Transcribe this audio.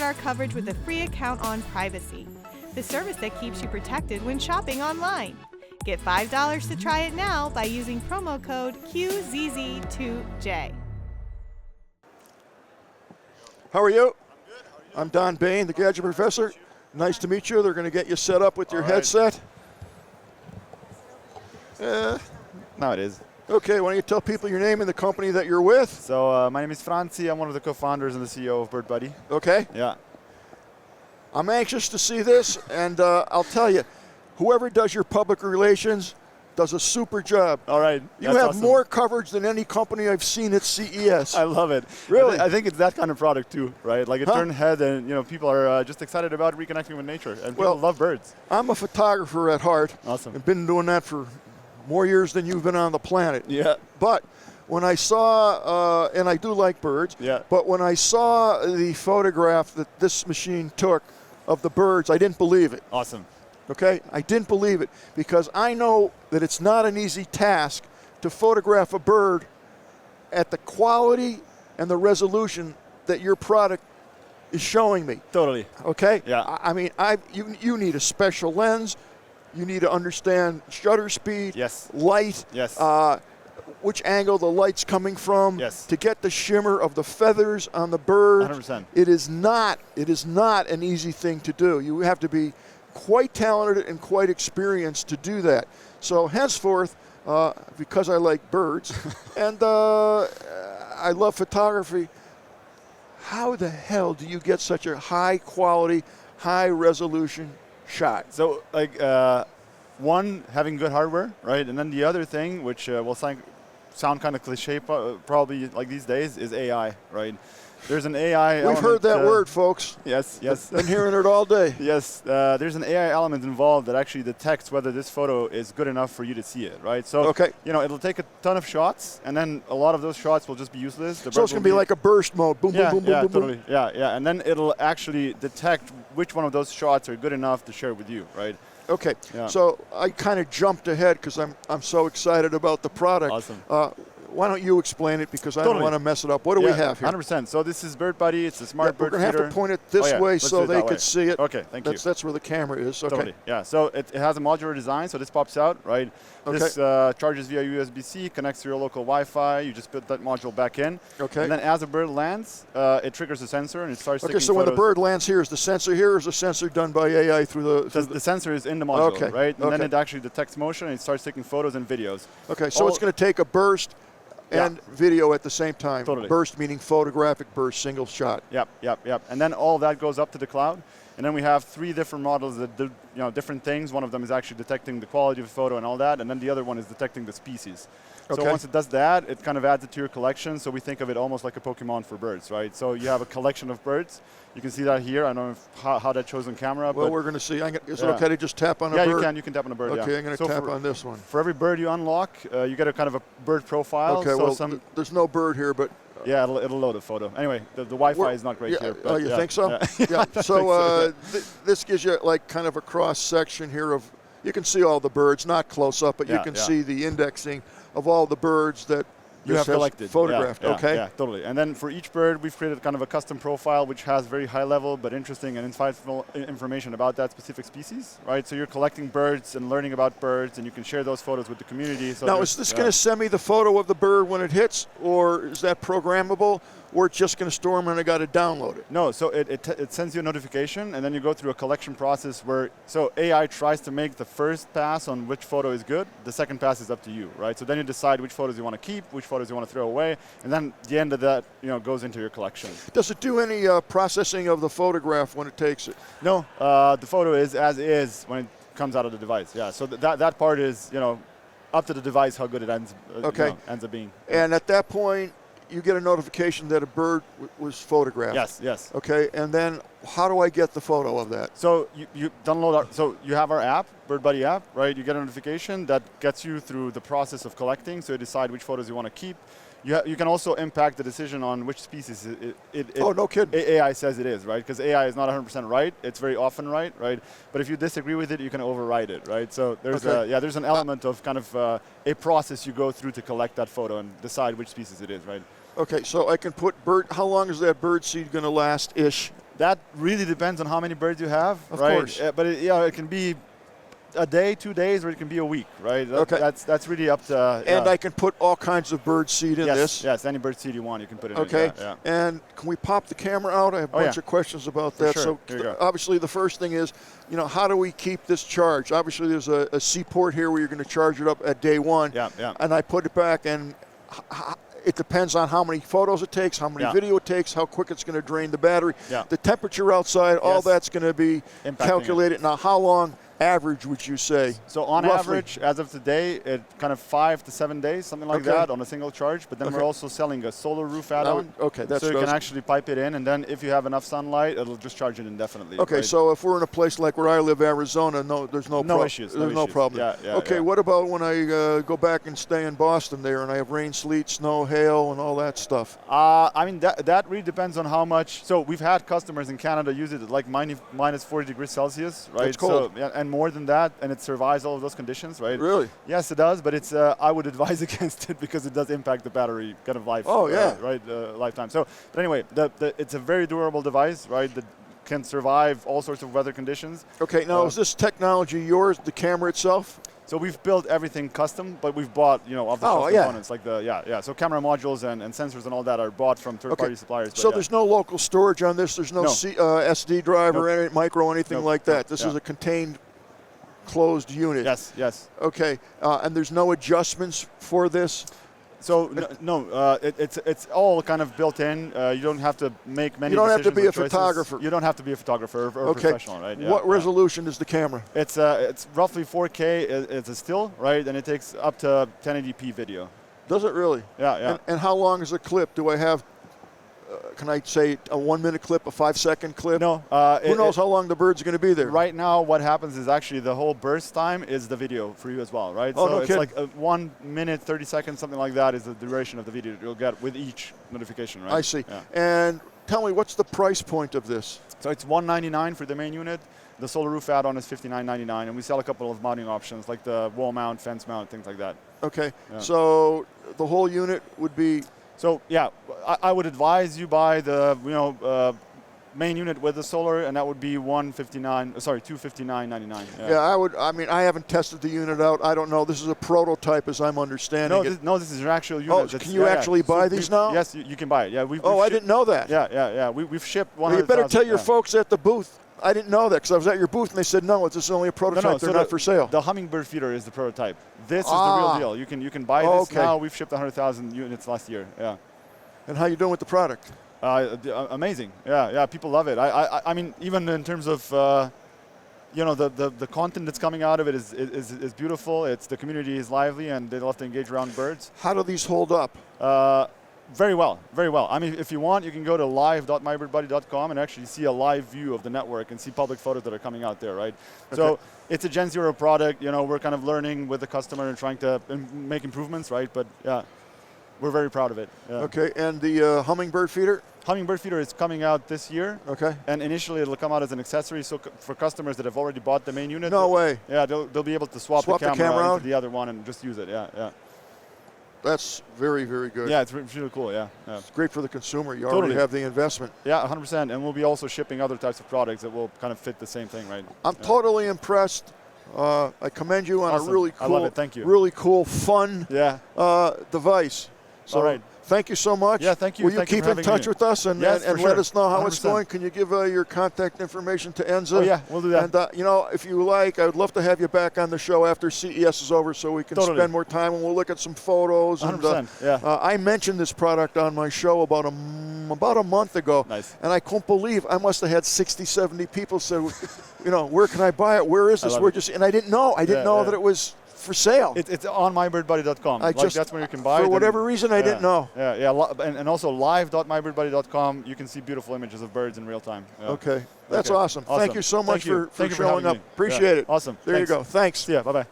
support our coverage with a free account on Privacy, the service that keeps you protected when shopping online. Get $5 to try it now by using promo code QZZ2J. How are you? I'm Don Bain, the Gadget Professor. Nice to meet you. They're going to get you set up with your headset. Now it is. Okay, why don't you tell people your name and the company that you're with? So my name is Franzi. I'm one of the co-founders and the CEO of BirdBuddy. Okay. Yeah. I'm anxious to see this, and I'll tell you, whoever does your public relations does a super job. All right. You have more coverage than any company I've seen at CES. I love it. Really? I think it's that kind of product too, right? Like it turned head, and people are just excited about reconnecting with nature, and people love birds. I'm a photographer at heart. Awesome. I've been doing that for more years than you've been on the planet. Yeah. But when I saw, and I do like birds, but when I saw the photograph that this machine took of the birds, I didn't believe it. Awesome. Okay? I didn't believe it because I know that it's not an easy task to photograph a bird at the quality and the resolution that your product is showing me. Totally. Okay? Yeah. I mean, you need a special lens. You need to understand shutter speed, light, which angle the light's coming from, to get the shimmer of the feathers on the bird. 100%. It is not an easy thing to do. You have to be quite talented and quite experienced to do that. So henceforth, because I like birds and I love photography, how the hell do you get such a high quality, high resolution shot? So like one, having good hardware, right? And then the other thing, which will sound kind of cliche probably like these days, is AI, right? There's an AI We've heard that word, folks. Yes. Been hearing it all day. Yes. There's an AI element involved that actually detects whether this photo is good enough for you to see it, right? So, it'll take a ton of shots, and then a lot of those shots will just be useless. So it's going to be like a burst mode. Boom, boom, boom, boom, boom, totally. boom. Yeah. And then it'll actually detect which one of those shots are good enough to share with you, right? Okay. Yeah. So I kind of jumped ahead because I'm so excited about the product. Awesome. Why don't you explain it, because I don't want to mess it up. What do we have here? 100%. So this is BirdBuddy. It's a smart bird feeder. We're going to have to point it this way so they could see it. Okay, thank you. That's where the camera is. Okay. Totally. Yeah. So it has a modular design. So this pops out, right? Okay. This charges via USB-C, connects to your local Wi-Fi. You just put that module back in. Okay. And then as the bird lands, it triggers a sensor and it starts taking so photos. when the bird lands here, is the sensor here, or is the sensor done by AI through the... The sensor is in the module, right? And then it actually detects motion and it starts taking photos and videos. Okay, so it's going to take a burst and video at the same time. Totally. Burst meaning photographic burst, single shot. Yep. And then all that goes up to the cloud. And then we have 3 different models that do different things. One of them is actually detecting the quality of the photo and all that. And then the other one is detecting the species. So once it does that, it kind of adds it to your collection. So we think of it almost like a Pokemon for birds, right? So you have a collection of birds. You can see that here. I don't know how that shows on camera. Well, we're going to see. Is it okay to just tap on a bird? Yeah, you can tap on a bird. Okay, I'm going to tap on this one. For every bird you unlock, you get a kind of a bird profile. Okay, so there's no bird here, but... Yeah, it'll load a photo. Anyway, the Wi-Fi is not great here. Oh, you think so? Yeah. So this gives you like kind of a cross section here of, you can see all the birds, not close up, but you can see the indexing of all the birds that you have collected, photographed. Yeah, totally. And then for each bird, we've created kind of a custom profile which has very high level but interesting and insightful information about that specific species, right? So you're collecting birds and learning about birds, and you can share those photos with the community. So now, is this going to send me the photo of the bird when it hits, or is that programmable, or it's just going to store them and I got to download it? No, so it sends you a notification, and then you go through a collection process where, so AI tries to make the first pass on which photo is good. The second pass is up to you, right? So then you decide which photos you want to keep, which photos you want to throw away, and then the end of that, goes into your collection. Does it do any processing of the photograph when it takes it? No, the photo is as is when it comes out of the device. Yeah, so that part is, up to the device how good it ends up being. And at that point, you get a notification that a bird was photographed. Yes. Okay, and then how do I get the photo of that? So you download so you have our app, BirdBuddy app, right? You get a notification that gets you through the process of collecting, so you decide which photos you want to keep. You can also impact the decision on which species oh, no kidding. AI says it is, right? Because AI is not 100% right. It's very often right? But if you disagree with it, you can override it, right? So there's there's an element of kind of a process you go through to collect that photo and decide which species it is, right? Okay, so I can put bird. How long is that bird seed going to last, ish? That really depends on how many birds you have, Of right? course. But it can be a day, 2 days, or it can be a week, right? Okay. That's really up to. And I can put all kinds of bird seed in this. Yes, any bird seed you want, you can put it Okay. in. Yeah. And can we pop the camera out? I have a bunch of questions about that. Sure. So Here you go. obviously the first thing is, how do we keep this charged? Obviously there's a C port here where you're going to charge it up at day one. Yeah. And I put it back, and it depends on how many photos it takes, how many video it takes, how quick it's going to drain the battery. Yeah. The temperature outside, all that's going to be Impacting calculated. Now, how long average would you say? So on roughly? average, as of today, it kind of 5 to 7 days, something like that, on a single charge. But then we're also selling a solar roof add-on. That's so you can actually pipe it in, and then if you have enough sunlight, it'll just charge it indefinitely. Okay, right? so if we're in a place like where I live, Arizona, there's no issues. There's no problem. Yeah, okay, what about when I go back and stay in Boston there, and I have rain, sleet, snow, hail, and all that stuff? I mean, that really depends on how much. So we've had customers in Canada use it at like minus 40 degrees Celsius, right? That's cold. So, and more than that, and it survives all of those conditions, right? Really? Yes, it does, but it's I would advise against it because it does impact the battery kind of life. Oh, yeah. Right, lifetime. So, but anyway, it's a very durable device, right? That can survive all sorts of weather conditions. Okay, now is this technology yours, the camera itself? So we've built everything custom, but we've bought, off-the-shelf components like So camera modules and sensors and all that are bought from third-party suppliers. So there's no local storage on this. There's no SD drive or any micro anything like that. This is a contained, closed unit. Yes. Okay, and there's no adjustments for this. So it's all kind of built in. You don't have to make many. You don't have to be a choices. photographer. You don't have to be a photographer or a professional, right? Yeah, what resolution is the camera? It's roughly 4K. It's a still, right? And it takes up to 1080p video. Does it really? Yeah. And how long is a clip? Do I have? Can I say a 1 minute clip, a 5 second clip? No. Who knows how long the bird's going to be there? Right now, what happens is actually the whole burst time is the video for you as well, right? Oh, so no it's kidding. like 1 minute, 30 seconds, something like that is the duration of the video you'll get with each notification, right? I see. Yeah. And tell me, what's the price point of this? So it's $199 for the main unit. The solar roof add-on is $59.99, and we sell a couple of mounting options like the wall mount, fence mount, things like that. Okay. Yeah. So the whole unit would be. So yeah, I would advise you buy the main unit with the solar, and that would be $259.99. Yeah, I would. I mean, I haven't tested the unit out. I don't know. This is a prototype, as I'm understanding it. No, this is an actual unit. Oh, can you actually buy these now? Yes, you can buy it. Yeah, I didn't know that. Yeah. We've shipped 100,000. Well, you better tell your folks at the booth. I didn't know that because I was at your booth and they said, no, this is only a prototype. They're not for sale. The hummingbird feeder is the prototype. This is the real deal. You can buy this now. We've shipped 100,000 units last year. Yeah. And how you doing with the product? Amazing. Yeah. People love it. I mean, even in terms of the content that's coming out of it is beautiful. The community is lively and they love to engage around birds. How do these hold up? Very well. I mean, if you want, you can go to live.mybirdbuddy.com and actually see a live view of the network and see public photos that are coming out there, right? Okay. So it's a Gen 0 product. We're kind of learning with the customer and trying to make improvements, right? But yeah, we're very proud of it. Yeah. Okay, and the hummingbird feeder? Hummingbird feeder is coming out this year. Okay. And initially it'll come out as an accessory, so for customers that have already bought the main unit. No way. Yeah, they'll be able to swap the camera into the other one and just use it. Yeah. That's very, very good. Yeah, it's really cool, yeah. It's great for the consumer. You already have the investment. Yeah, 100%. And we'll be also shipping other types of products that will kind of fit the same thing, right? I'm totally impressed. I commend you on a really cool, I love it. Thank you. Really cool, fun device. So all right. Thank you so much. Yeah, thank you. Will you keep in touch with us and let us know how 100%. It's going? Can you give your contact information to Enza? Oh, yeah, we'll do that. And, if you like, I would love to have you back on the show after CES is over so we can spend more time and we'll look at some photos. 100%, I mentioned this product on my show about a month ago. Nice. And I couldn't believe I must have had 60, 70 people say, where can I buy it? Where is this? And I didn't know. I didn't know that it was for sale. It's on mybirdbuddy.com. That's where you can buy it. For whatever reason, I didn't know. Yeah. And also live.mybirdbuddy.com, you can see beautiful images of birds in real time. Yeah. Okay. That's awesome. Thank you so much for showing up. Me. Appreciate it. Awesome. There you go. Thanks. Yeah, bye-bye.